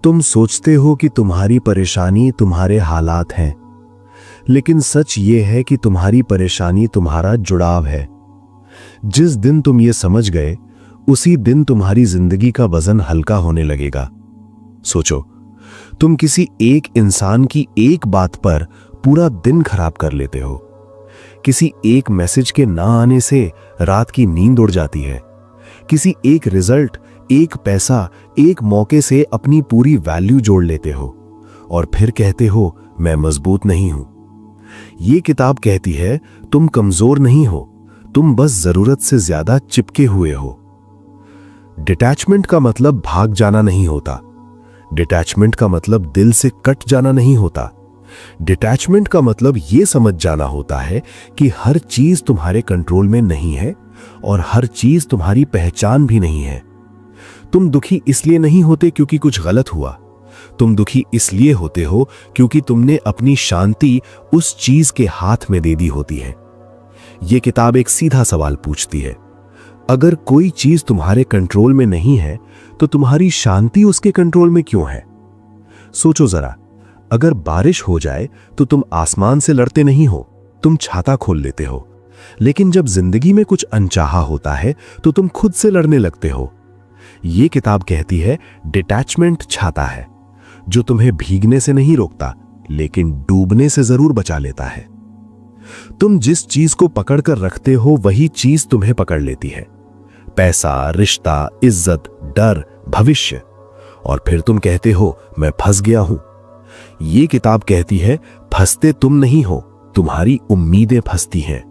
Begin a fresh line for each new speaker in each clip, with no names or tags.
तुम सोचते हो कि तुम्हारी परेशानी तुम्हारे हालात हैं, लेकिन सच ये है कि तुम्हारी परेशानी तुम्हारा जुड़ाव है। जिस दिन तुम ये समझ गए, उसी दिन तुम्हारी जिंदगी का वजन हल्का होने लगेगा। सोचो, तुम किसी एक इंसान की एक बात पर पूरा दिन खराब कर लेते हो। किसी एक मैसेज के ना आने से रात की नींद उड़ जाती है। किसी एक रिजल्ट, एक पैसा, एक मौके से अपनी पूरी वैल्यू जोड़ लेते हो और फिर कहते हो मैं मजबूत नहीं हूं। ये किताब कहती है तुम कमजोर नहीं हो, तुम बस जरूरत से ज्यादा चिपके हुए हो। डिटैचमेंट का मतलब भाग जाना नहीं होता। डिटैचमेंट का मतलब दिल से कट जाना नहीं होता। डिटैचमेंट का मतलब यह समझ जाना होता है कि हर चीज तुम्हारे कंट्रोल में नहीं है और हर चीज तुम्हारी पहचान भी नहीं है। तुम दुखी इसलिए नहीं होते क्योंकि कुछ गलत हुआ। तुम दुखी इसलिए होते हो क्योंकि तुमने अपनी शांति उस चीज के हाथ में दे दी होती है। यह किताब एक सीधा सवाल पूछती है, अगर कोई चीज तुम्हारे कंट्रोल में नहीं है तो तुम्हारी शांति उसके कंट्रोल में क्यों है? सोचो जरा, अगर बारिश हो जाए तो तुम आसमान से लड़ते नहीं हो, तुम छाता खोल लेते हो। लेकिन जब जिंदगी में कुछ अनचाहा होता है तो तुम खुद से लड़ने लगते हो। यह किताब कहती है डिटैचमेंट छाता है जो तुम्हें भीगने से नहीं रोकता, लेकिन डूबने से जरूर बचा लेता है। तुम जिस चीज को पकड़ कर रखते हो वही चीज तुम्हें पकड़ लेती है। पैसा, रिश्ता, इज्जत, डर, भविष्य। और फिर तुम कहते हो मैं फंस गया हूं। यह किताब कहती है फंसते तुम नहीं हो, तुम्हारी उम्मीदें फंसती हैं।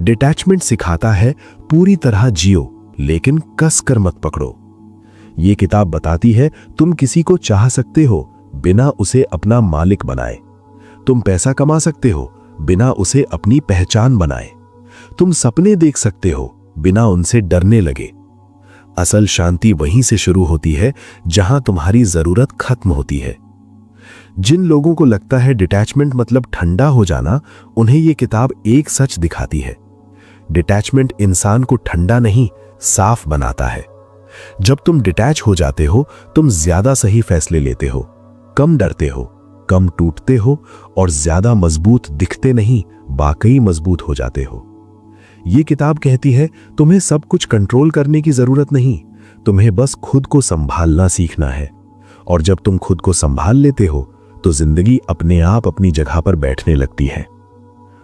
डिटैचमेंट सिखाता है पूरी तरह जियो, लेकिन कस कर मत पकड़ो। यह किताब बताती है तुम किसी को चाह सकते हो बिना उसे अपना मालिक बनाए। तुम पैसा कमा सकते हो बिना उसे अपनी पहचान बनाए। तुम सपने देख सकते हो बिना उनसे डरने लगे। असल शांति वहीं से शुरू होती है जहां तुम्हारी जरूरत खत्म होती है। जिन लोगों को लगता है डिटैचमेंट मतलब ठंडा हो जाना, उन्हें यह किताब एक सच दिखाती है। डिटैचमेंट इंसान को ठंडा नहीं, साफ बनाता है। जब तुम डिटैच हो जाते हो, तुम ज्यादा सही फैसले लेते हो, कम डरते हो, कम टूटते हो और ज्यादा मजबूत दिखते नहीं, वाकई मजबूत हो जाते हो। यह किताब कहती है तुम्हें सब कुछ कंट्रोल करने की जरूरत नहीं, तुम्हें बस खुद को संभालना सीखना है। और जब तुम खुद को संभाल लेते हो तो जिंदगी अपने आप अपनी जगह पर बैठने लगती है।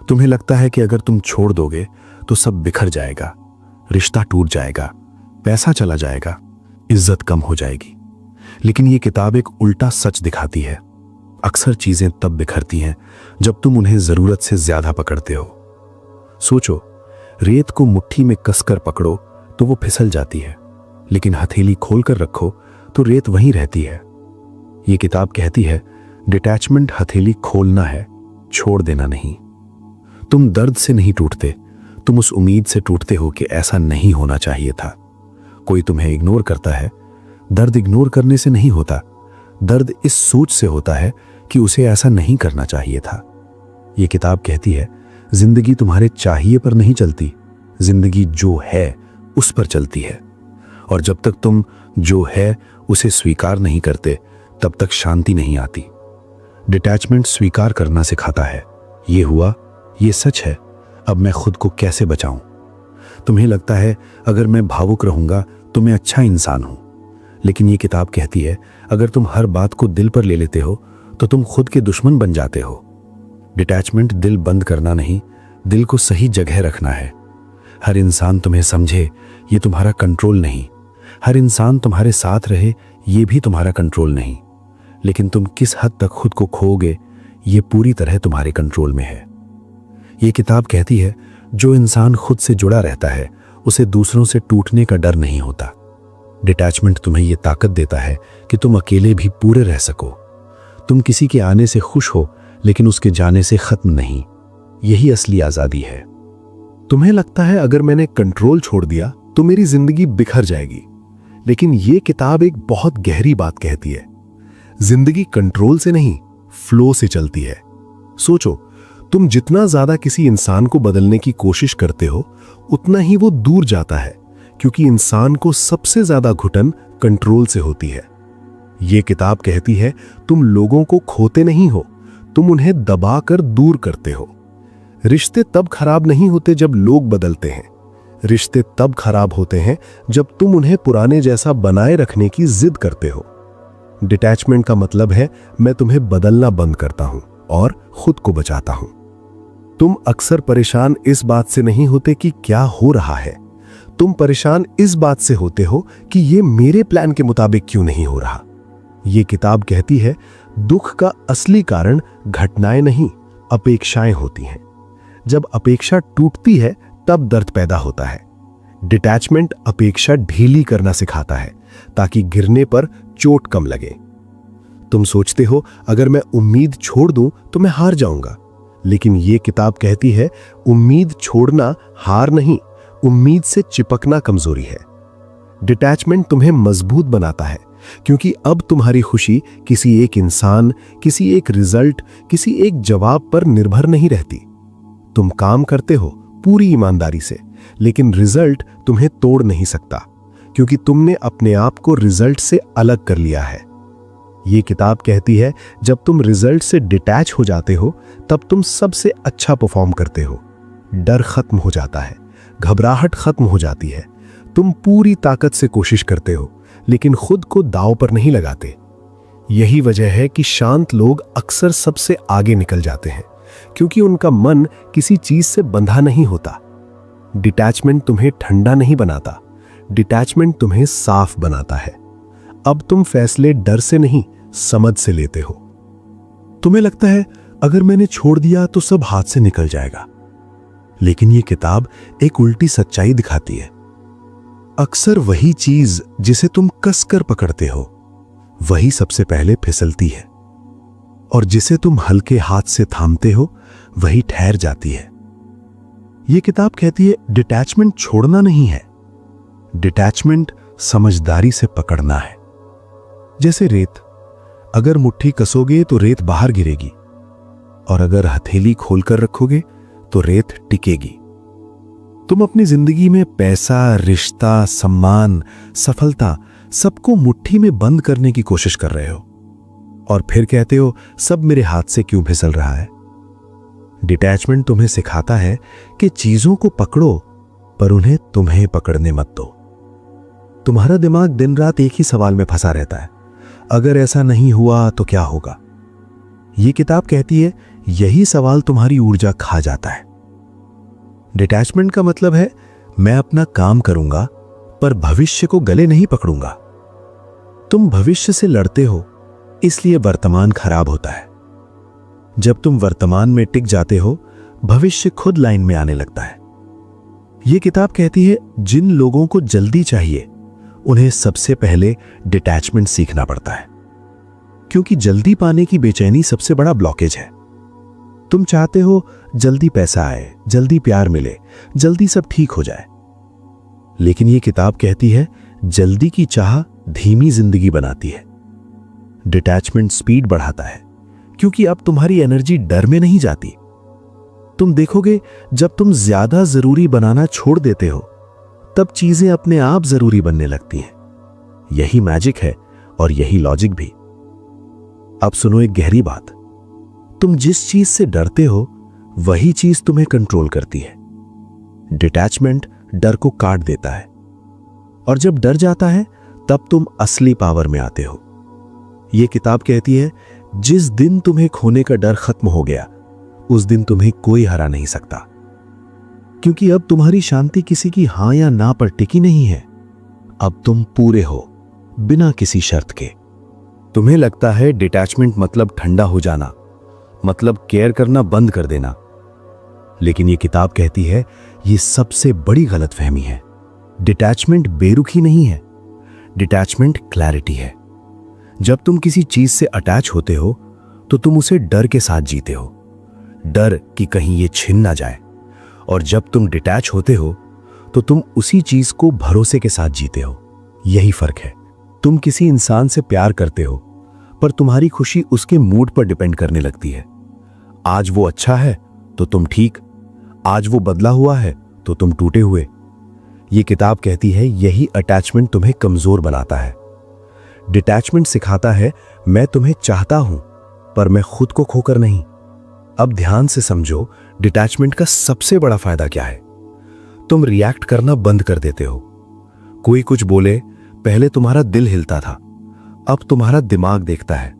तुम्हें लगता है कि अगर तुम छोड़ दोगे तो सब बिखर जाएगा, रिश्ता टूट जाएगा, पैसा चला जाएगा, इज्जत कम हो जाएगी। लेकिन यह किताब एक उल्टा सच दिखाती है। अक्सर चीजें तब बिखरती हैं जब तुम उन्हें जरूरत से ज्यादा पकड़ते हो। सोचो, रेत को मुट्ठी में कसकर पकड़ो तो वो फिसल जाती है, लेकिन हथेली खोलकर रखो तो रेत वहीं रहती है। यह किताब कहती है डिटैचमेंट हथेली खोलना है, छोड़ देना नहीं। तुम दर्द से नहीं टूटते, तुम उस उम्मीद से टूटते हो कि ऐसा नहीं होना चाहिए था। कोई तुम्हें इग्नोर करता है, दर्द इग्नोर करने से नहीं होता, दर्द इस सोच से होता है कि उसे ऐसा नहीं करना चाहिए था। यह किताब कहती है जिंदगी तुम्हारे चाहिए पर नहीं चलती, जिंदगी जो है उस पर चलती है। और जब तक तुम जो है उसे स्वीकार नहीं करते, तब तक शांति नहीं आती। डिटैचमेंट स्वीकार करना सिखाता है, ये हुआ, ये सच है, अब मैं खुद को कैसे बचाऊं। तुम्हें लगता है अगर मैं भावुक रहूंगा तो मैं अच्छा इंसान हूं, लेकिन ये किताब कहती है अगर तुम हर बात को दिल पर ले लेते हो तो तुम खुद के दुश्मन बन जाते हो। डिटैचमेंट दिल बंद करना नहीं, दिल को सही जगह रखना है। हर इंसान तुम्हें समझे, ये तुम्हारा कंट्रोल नहीं। हर इंसान तुम्हारे साथ रहे, ये भी तुम्हारा कंट्रोल नहीं। लेकिन तुम किस हद तक खुद को खोओगे, ये पूरी तरह तुम्हारे कंट्रोल में है। ये किताब कहती है जो इंसान खुद से जुड़ा रहता है उसे दूसरों से टूटने का डर नहीं होता। डिटैचमेंट तुम्हें यह ताकत देता है कि तुम अकेले भी पूरे रह सको। तुम किसी के आने से खुश हो, लेकिन उसके जाने से खत्म नहीं। यही असली आजादी है। तुम्हें लगता है अगर मैंने कंट्रोल छोड़ दिया तो मेरी जिंदगी बिखर जाएगी, लेकिन यह किताब एक बहुत गहरी बात कहती है। जिंदगी कंट्रोल से नहीं, फ्लो से चलती है। सोचो, तुम जितना ज्यादा किसी इंसान को बदलने की कोशिश करते हो, उतना ही वो दूर जाता है, क्योंकि इंसान को सबसे ज्यादा घुटन कंट्रोल से होती है। ये किताब कहती है तुम लोगों को खोते नहीं हो, तुम उन्हें दबाकर दूर करते हो। रिश्ते तब खराब नहीं होते जब लोग बदलते हैं, रिश्ते तब खराब होते हैं जब तुम उन्हें पुराने जैसा बनाए रखने की जिद करते हो। डिटैचमेंट का मतलब है मैं तुम्हें बदलना बंद करता हूं और खुद को बचाता हूं। तुम अक्सर परेशान इस बात से नहीं होते कि क्या हो रहा है, तुम परेशान इस बात से होते हो कि ये मेरे प्लान के मुताबिक क्यों नहीं हो रहा। ये किताब कहती है दुख का असली कारण घटनाएं नहीं, अपेक्षाएं होती हैं। जब अपेक्षा टूटती है तब दर्द पैदा होता है। डिटैचमेंट अपेक्षा ढीली करना सिखाता है ताकि गिरने पर चोट कम लगे। तुम सोचते हो अगर मैं उम्मीद छोड़ दूं तो मैं हार जाऊंगा, लेकिन ये किताब कहती है उम्मीद छोड़ना हार नहीं, उम्मीद से चिपकना कमजोरी है। डिटैचमेंट तुम्हें मजबूत बनाता है क्योंकि अब तुम्हारी खुशी किसी एक इंसान, किसी एक रिजल्ट, किसी एक जवाब पर निर्भर नहीं रहती। तुम काम करते हो पूरी ईमानदारी से, लेकिन रिजल्ट तुम्हें तोड़ नहीं सकता क्योंकि तुमने अपने आप को रिजल्ट से अलग कर लिया है। ये किताब कहती है जब तुम रिजल्ट से डिटैच हो जाते हो तब तुम सबसे अच्छा परफॉर्म करते हो। डर खत्म हो जाता है, घबराहट खत्म हो जाती है, तुम पूरी ताकत से कोशिश करते हो लेकिन खुद को दांव पर नहीं लगाते। यही वजह है कि शांत लोग अक्सर सबसे आगे निकल जाते हैं क्योंकि उनका मन किसी चीज से बंधा नहीं होता। डिटैचमेंट तुम्हें ठंडा नहीं बनाता, डिटैचमेंट तुम्हें साफ बनाता है। अब तुम फैसले डर से नहीं, समझ से लेते हो। तुम्हें लगता है अगर मैंने छोड़ दिया तो सब हाथ से निकल जाएगा, लेकिन यह किताब एक उल्टी सच्चाई दिखाती है। अक्सर वही चीज जिसे तुम कसकर पकड़ते हो वही सबसे पहले फिसलती है, और जिसे तुम हल्के हाथ से थामते हो वही ठहर जाती है। यह किताब कहती है डिटैचमेंट छोड़ना नहीं है, डिटैचमेंट समझदारी से पकड़ना है। जैसे रेत, अगर मुट्ठी कसोगे तो रेत बाहर गिरेगी, और अगर हथेली खोलकर रखोगे तो रेत टिकेगी। तुम अपनी जिंदगी में पैसा, रिश्ता, सम्मान, सफलता सबको मुट्ठी में बंद करने की कोशिश कर रहे हो और फिर कहते हो सब मेरे हाथ से क्यों फिसल रहा है। डिटैचमेंट तुम्हें सिखाता है कि चीजों को पकड़ो पर उन्हें तुम्हें पकड़ने मत दो। तुम्हारा दिमाग दिन रात एक ही सवाल में फंसा रहता है, अगर ऐसा नहीं हुआ तो क्या होगा। यह किताब कहती है यही सवाल तुम्हारी ऊर्जा खा जाता है। डिटैचमेंट का मतलब है मैं अपना काम करूंगा पर भविष्य को गले नहीं पकड़ूंगा। तुम भविष्य से लड़ते हो इसलिए वर्तमान खराब होता है। जब तुम वर्तमान में टिक जाते हो भविष्य खुद लाइन में आने लगता है। यह किताब कहती है जिन लोगों को जल्दी चाहिए उन्हें सबसे पहले डिटैचमेंट सीखना पड़ता है, क्योंकि जल्दी पाने की बेचैनी सबसे बड़ा ब्लॉकेज है। तुम चाहते हो जल्दी पैसा आए, जल्दी प्यार मिले, जल्दी सब ठीक हो जाए, लेकिन यह किताब कहती है जल्दी की चाह धीमी जिंदगी बनाती है। डिटैचमेंट स्पीड बढ़ाता है क्योंकि अब तुम्हारी एनर्जी डर में नहीं जाती। तुम देखोगे जब तुम ज्यादा जरूरी बनाना छोड़ देते हो तब चीजें अपने आप जरूरी बनने लगती हैं। यही मैजिक है और यही लॉजिक भी। अब सुनो एक गहरी बात, तुम जिस चीज से डरते हो वही चीज तुम्हें कंट्रोल करती है। डिटैचमेंट डर को काट देता है, और जब डर जाता है तब तुम असली पावर में आते हो। यह किताब कहती है जिस दिन तुम्हें खोने का डर खत्म हो गया उस दिन तुम्हें कोई हरा नहीं सकता, क्योंकि अब तुम्हारी शांति किसी की हां या ना पर टिकी नहीं है। अब तुम पूरे हो बिना किसी शर्त के। तुम्हें लगता है डिटैचमेंट मतलब ठंडा हो जाना, मतलब केयर करना बंद कर देना, लेकिन यह किताब कहती है यह सबसे बड़ी गलतफहमी है। डिटैचमेंट बेरुखी नहीं है, डिटैचमेंट क्लैरिटी है। जब तुम किसी चीज से अटैच होते हो तो तुम उसे डर के साथ जीते हो, डर कि कहीं ये छिन ना जाए, और जब तुम डिटैच होते हो तो तुम उसी चीज को भरोसे के साथ जीते हो। यही फर्क है। तुम किसी इंसान से प्यार करते हो पर तुम्हारी खुशी उसके मूड पर डिपेंड करने लगती है। आज वो अच्छा है तो तुम ठीक, आज वो बदला हुआ है तो तुम टूटे हुए। ये किताब कहती है यही अटैचमेंट तुम्हें कमजोर बनाता है। डिटैचमेंट सिखाता है मैं तुम्हें चाहता हूं पर मैं खुद को खोकर नहीं। अब ध्यान से समझो, डिटैचमेंट का सबसे बड़ा फायदा क्या है। तुम रिएक्ट करना बंद कर देते हो। कोई कुछ बोले, पहले तुम्हारा दिल हिलता था, अब तुम्हारा दिमाग देखता है।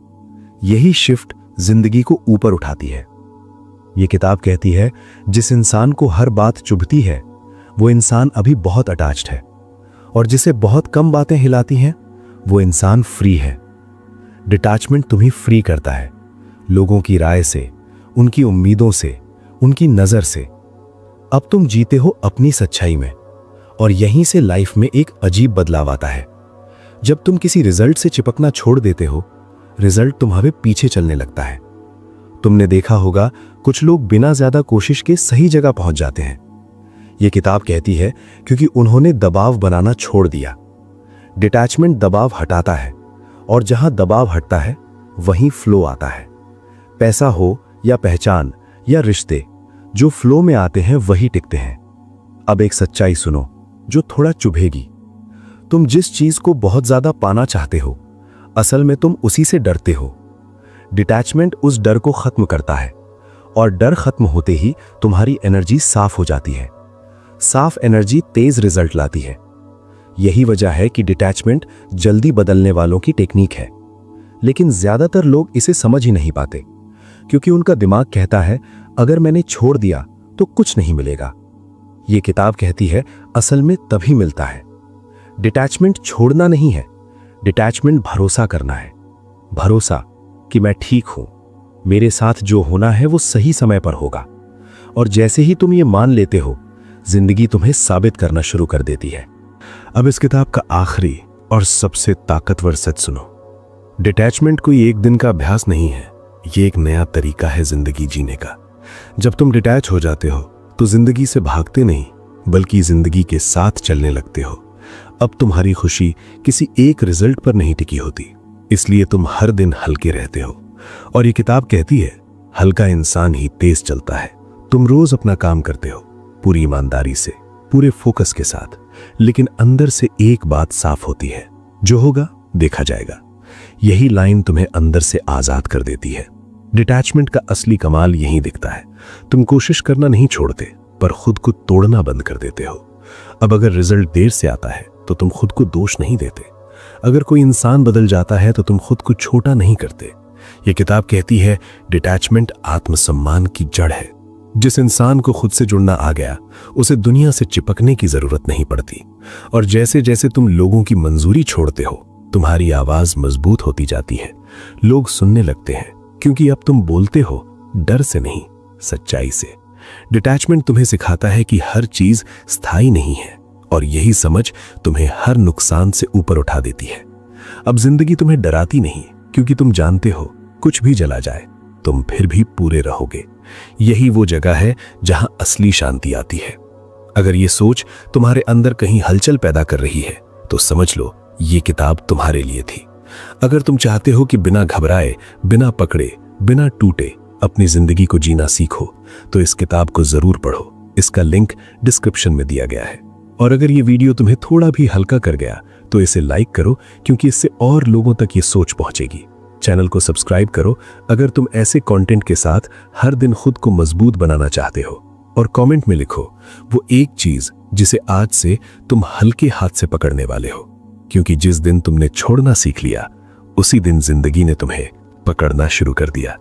यही शिफ्ट जिंदगी को ऊपर उठाती है। यह किताब कहती है जिस इंसान को हर बात चुभती है वो इंसान अभी बहुत अटैच्ड है, और जिसे बहुत कम बातें हिलाती हैं वो इंसान फ्री है। डिटैचमेंट तुम्हें फ्री करता है, लोगों की राय से, उनकी उम्मीदों से, उनकी नजर से। अब तुम जीते हो अपनी सच्चाई में, और यहीं से लाइफ में एक अजीब बदलाव आता है। जब तुम किसी रिजल्ट से चिपकना छोड़ देते हो, रिजल्ट तुम्हारे पीछे चलने लगता है। तुमने देखा होगा कुछ लोग बिना ज्यादा कोशिश के सही जगह पहुंच जाते हैं। यह किताब कहती है क्योंकि उन्होंने दबाव बनाना छोड़ दिया। डिटैचमेंट दबाव हटाता है, और जहां दबाव हटता है वहीं फ्लो आता है। पैसा हो या पहचान या रिश्ते, जो फ्लो में आते हैं वही टिकते हैं। अब एक सच्चाई सुनो जो थोड़ा चुभेगी। तुम जिस चीज को बहुत ज्यादा पाना चाहते हो, असल में तुम उसी से डरते हो। डिटैचमेंट उस डर को खत्म करता है, और डर खत्म होते ही तुम्हारी एनर्जी साफ हो जाती है। साफ एनर्जी तेज रिजल्ट लाती है। यही वजह है कि डिटैचमेंट जल्दी बदलने वालों की टेक्निक है। लेकिन ज्यादातर लोग इसे समझ ही नहीं पाते, क्योंकि उनका दिमाग कहता है अगर मैंने छोड़ दिया तो कुछ नहीं मिलेगा। यह किताब कहती है असल में तभी मिलता है। डिटैचमेंट छोड़ना नहीं है, डिटैचमेंट भरोसा करना है। भरोसा कि मैं ठीक हूं, मेरे साथ जो होना है वो सही समय पर होगा। और जैसे ही तुम ये मान लेते हो, जिंदगी तुम्हें साबित करना शुरू कर देती है। अब इस किताब का आखिरी और सबसे ताकतवर सच सुनो। डिटैचमेंट कोई एक दिन का अभ्यास नहीं है, ये एक नया तरीका है जिंदगी जीने का। जब तुम डिटैच हो जाते हो तो जिंदगी से भागते नहीं, बल्कि जिंदगी के साथ चलने लगते हो। अब तुम्हारी खुशी किसी एक रिजल्ट पर नहीं टिकी होती, इसलिए तुम हर दिन हल्के रहते हो। और ये किताब कहती है हल्का इंसान ही तेज चलता है। तुम रोज अपना काम करते हो, पूरी ईमानदारी से, पूरे फोकस के साथ, लेकिन अंदर से एक बात साफ होती है, जो होगा देखा जाएगा। यही लाइन तुम्हें अंदर से आजाद कर देती है। डिटैचमेंट का असली कमाल यही दिखता है। तुम कोशिश करना नहीं छोड़ते, पर खुद को तोड़ना बंद कर देते हो। अब अगर रिजल्ट देर से आता है तो तुम खुद को दोष नहीं देते। अगर कोई इंसान बदल जाता है तो तुम खुद को छोटा नहीं करते। यह किताब कहती है डिटैचमेंट आत्मसम्मान की जड़ है। जिस इंसान को खुद से जुड़ना आ गया, उसे दुनिया से चिपकने की जरूरत नहीं पड़ती। और जैसे जैसे तुम लोगों की मंजूरी छोड़ते हो, तुम्हारी आवाज मजबूत होती जाती है। लोग सुनने लगते हैं, क्योंकि अब तुम बोलते हो डर से नहीं, सच्चाई से। डिटैचमेंट तुम्हें सिखाता है कि हर चीज स्थायी नहीं है, और यही समझ तुम्हें हर नुकसान से ऊपर उठा देती है। अब जिंदगी तुम्हें डराती नहीं, क्योंकि तुम जानते हो कुछ भी चला जाए तुम फिर भी पूरे रहोगे। यही वो जगह है जहां असली शांति आती है। अगर ये सोच तुम्हारे अंदर कहीं हलचल पैदा कर रही है, तो समझ लो ये किताब तुम्हारे लिए थी। अगर तुम चाहते हो कि बिना घबराए, बिना पकड़े, बिना टूटे अपनी जिंदगी को जीना सीखो, तो इस किताब को जरूर पढ़ो। इसका लिंक डिस्क्रिप्शन में दिया गया है। और अगर ये वीडियो तुम्हें थोड़ा भी हल्का कर गया तो इसे लाइक करो, क्योंकि इससे और लोगों तक ये सोच पहुंचेगी। चैनल को सब्सक्राइब करो अगर तुम ऐसे कंटेंट के साथ हर दिन खुद को मजबूत बनाना चाहते हो। और कमेंट में लिखो वो एक चीज जिसे आज से तुम हल्के हाथ से पकड़ने वाले हो, क्योंकि जिस दिन तुमने छोड़ना सीख लिया, उसी दिन जिंदगी ने तुम्हें पकड़ना शुरू कर दिया।